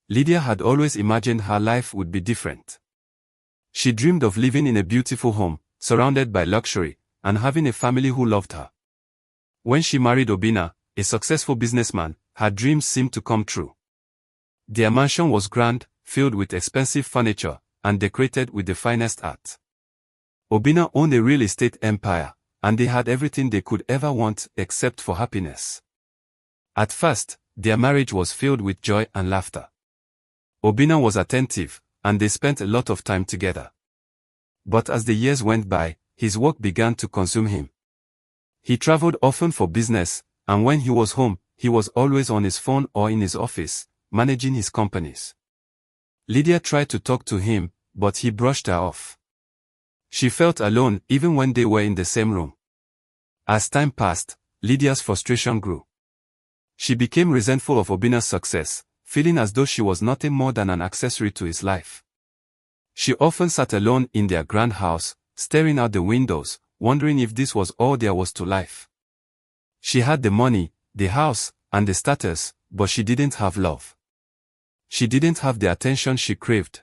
Lydia had always imagined her life would be different. She dreamed of living in a beautiful home, surrounded by luxury, and having a family who loved her. When she married Obinna, a successful businessman, her dreams seemed to come true. Their mansion was grand, filled with expensive furniture, and decorated with the finest art. Obinna owned a real estate empire, and they had everything they could ever want except for happiness. At first, their marriage was filled with joy and laughter. Obinna was attentive, and they spent a lot of time together. But as the years went by, his work began to consume him. He traveled often for business, and when he was home, he was always on his phone or in his office, managing his companies. Lydia tried to talk to him, but he brushed her off. She felt alone even when they were in the same room. As time passed, Lydia's frustration grew. She became resentful of Obinna's success, feeling as though she was nothing more than an accessory to his life. She often sat alone in their grand house, staring out the windows, wondering if this was all there was to life. She had the money, the house, and the status, but she didn't have love. She didn't have the attention she craved.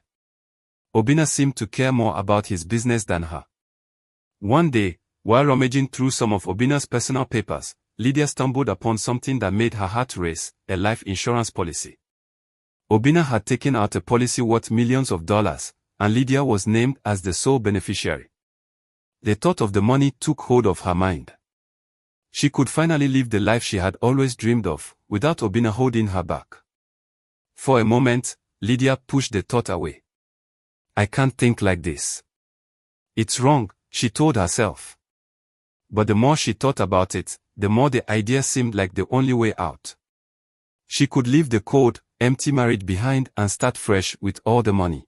Obinna seemed to care more about his business than her. One day, while rummaging through some of Obinna's personal papers, Lydia stumbled upon something that made her heart race, a life insurance policy. Obinna had taken out a policy worth millions of dollars, and Lydia was named as the sole beneficiary. The thought of the money took hold of her mind. She could finally live the life she had always dreamed of, without Obinna holding her back. For a moment, Lydia pushed the thought away. I can't think like this. It's wrong, she told herself. But the more she thought about it, the more the idea seemed like the only way out. She could leave the cold, empty marriage behind and start fresh with all the money.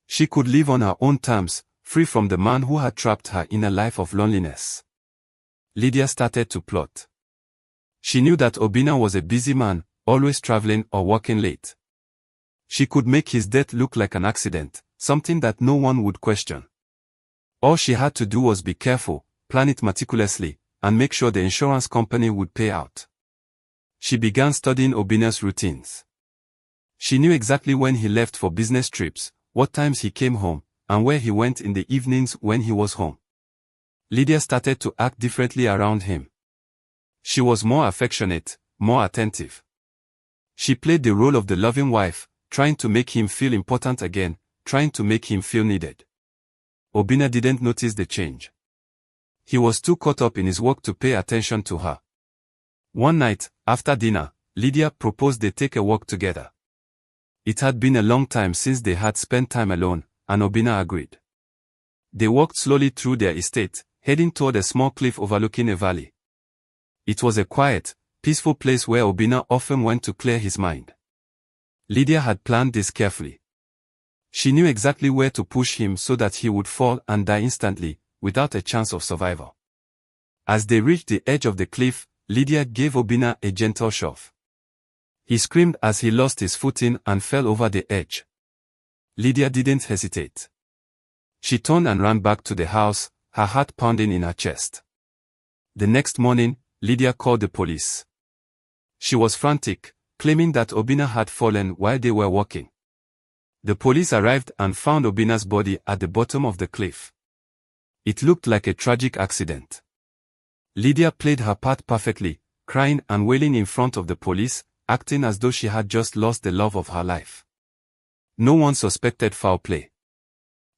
She could live on her own terms, free from the man who had trapped her in a life of loneliness. Lydia started to plot. She knew that Obinna was a busy man, always traveling or working late. She could make his death look like an accident, something that no one would question. All she had to do was be careful, plan it meticulously, and make sure the insurance company would pay out. She began studying Obinna's routines. She knew exactly when he left for business trips, what times he came home, and where he went in the evenings when he was home. Lydia started to act differently around him. She was more affectionate, more attentive. She played the role of the loving wife, trying to make him feel important again, trying to make him feel needed. Obinna didn't notice the change. He was too caught up in his work to pay attention to her. One night, after dinner, Lydia proposed they take a walk together. It had been a long time since they had spent time alone, and Obinna agreed. They walked slowly through their estate, heading toward a small cliff overlooking a valley. It was a quiet, peaceful place where Obinna often went to clear his mind. Lydia had planned this carefully. She knew exactly where to push him so that he would fall and die instantly, without a chance of survival. As they reached the edge of the cliff, Lydia gave Obinna a gentle shove. He screamed as he lost his footing and fell over the edge. Lydia didn't hesitate. She turned and ran back to the house, her heart pounding in her chest. The next morning, Lydia called the police. She was frantic, claiming that Obinna had fallen while they were walking. The police arrived and found Obinna's body at the bottom of the cliff. It looked like a tragic accident. Lydia played her part perfectly, crying and wailing in front of the police, acting as though she had just lost the love of her life. No one suspected foul play.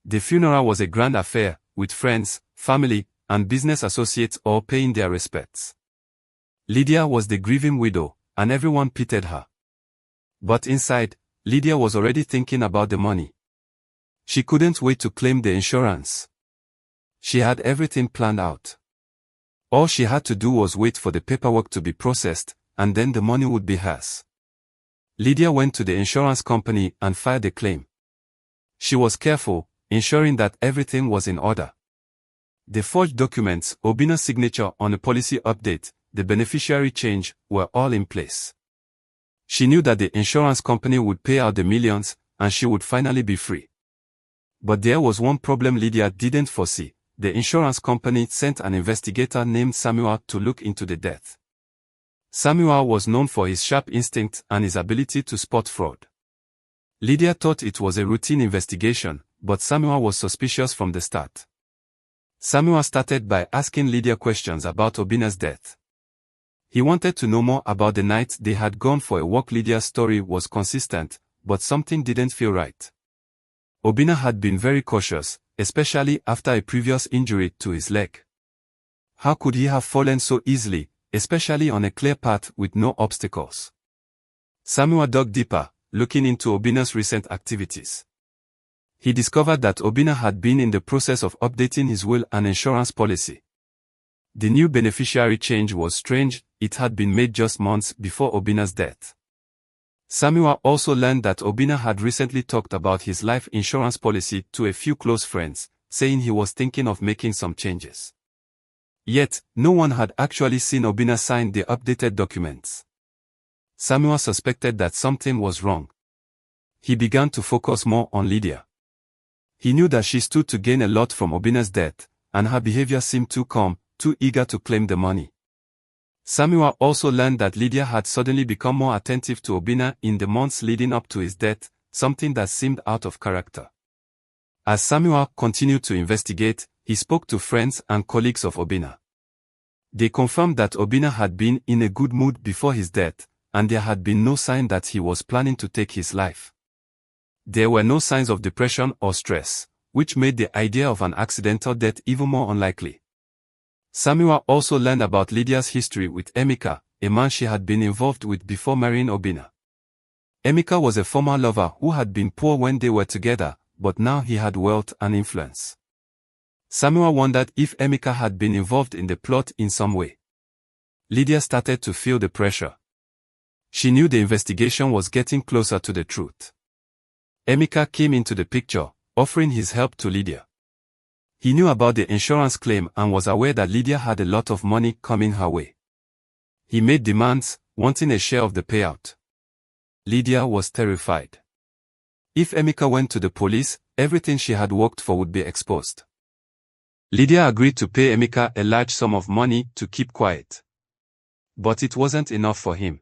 The funeral was a grand affair, with friends, family, and business associates all paying their respects. Lydia was the grieving widow, and everyone pitied her. But inside, Lydia was already thinking about the money. She couldn't wait to claim the insurance. She had everything planned out. All she had to do was wait for the paperwork to be processed, and then the money would be hers. Lydia went to the insurance company and filed a claim. She was careful, ensuring that everything was in order. The forged documents, Obinna's signature on a policy update, the beneficiary change, were all in place. She knew that the insurance company would pay out the millions, and she would finally be free. But there was one problem Lydia didn't foresee. The insurance company sent an investigator named Samuel to look into the death. Samuel was known for his sharp instinct and his ability to spot fraud. Lydia thought it was a routine investigation, but Samuel was suspicious from the start. Samuel started by asking Lydia questions about Obina's death. He wanted to know more about the night they had gone for a walk. Lydia's story was consistent, but something didn't feel right. Obina had been very cautious, especially after a previous injury to his leg. How could he have fallen so easily, especially on a clear path with no obstacles? Samuel dug deeper, looking into Obina's recent activities. He discovered that Obina had been in the process of updating his will and insurance policy. The new beneficiary change was strange. It had been made just months before Obina's death. Samuel also learned that Obina had recently talked about his life insurance policy to a few close friends, saying he was thinking of making some changes. Yet, no one had actually seen Obina sign the updated documents. Samuel suspected that something was wrong. He began to focus more on Lydia. He knew that she stood to gain a lot from Obina's death, and her behavior seemed too calm, too eager to claim the money. Samuel also learned that Lydia had suddenly become more attentive to Obina in the months leading up to his death, something that seemed out of character. As Samuel continued to investigate, he spoke to friends and colleagues of Obina. They confirmed that Obina had been in a good mood before his death, and there had been no sign that he was planning to take his life. There were no signs of depression or stress, which made the idea of an accidental death even more unlikely. Samuel also learned about Lydia's history with Emeka, a man she had been involved with before marrying Obina. Emeka was a former lover who had been poor when they were together, but now he had wealth and influence. Samuel wondered if Emeka had been involved in the plot in some way. Lydia started to feel the pressure. She knew the investigation was getting closer to the truth. Emeka came into the picture, offering his help to Lydia. He knew about the insurance claim and was aware that Lydia had a lot of money coming her way. He made demands, wanting a share of the payout. Lydia was terrified. If Emeka went to the police, everything she had worked for would be exposed. Lydia agreed to pay Emeka a large sum of money to keep quiet. But it wasn't enough for him.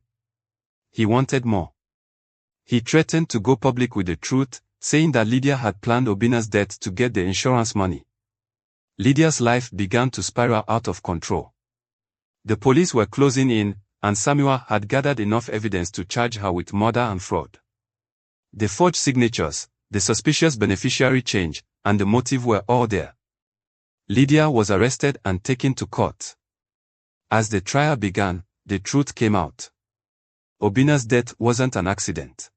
He wanted more. He threatened to go public with the truth, saying that Lydia had planned Obina's death to get the insurance money. Lydia's life began to spiral out of control. The police were closing in, and Samuel had gathered enough evidence to charge her with murder and fraud. The forged signatures, the suspicious beneficiary change, and the motive were all there. Lydia was arrested and taken to court. As the trial began, the truth came out. Obina's death wasn't an accident.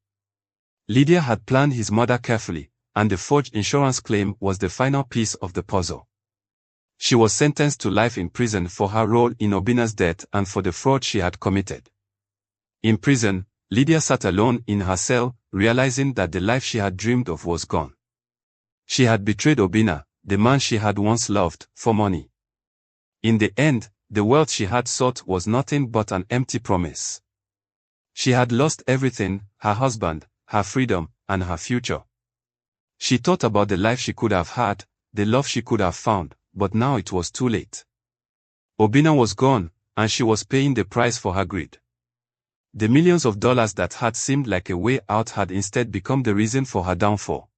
Lydia had planned his murder carefully, and the forged insurance claim was the final piece of the puzzle. She was sentenced to life in prison for her role in Obina's death and for the fraud she had committed. In prison, Lydia sat alone in her cell, realizing that the life she had dreamed of was gone. She had betrayed Obina, the man she had once loved, for money. In the end, the wealth she had sought was nothing but an empty promise. She had lost everything: her husband, her freedom, and her future. She thought about the life she could have had, the love she could have found, but now it was too late. Obina was gone, and she was paying the price for her greed. The millions of dollars that had seemed like a way out had instead become the reason for her downfall.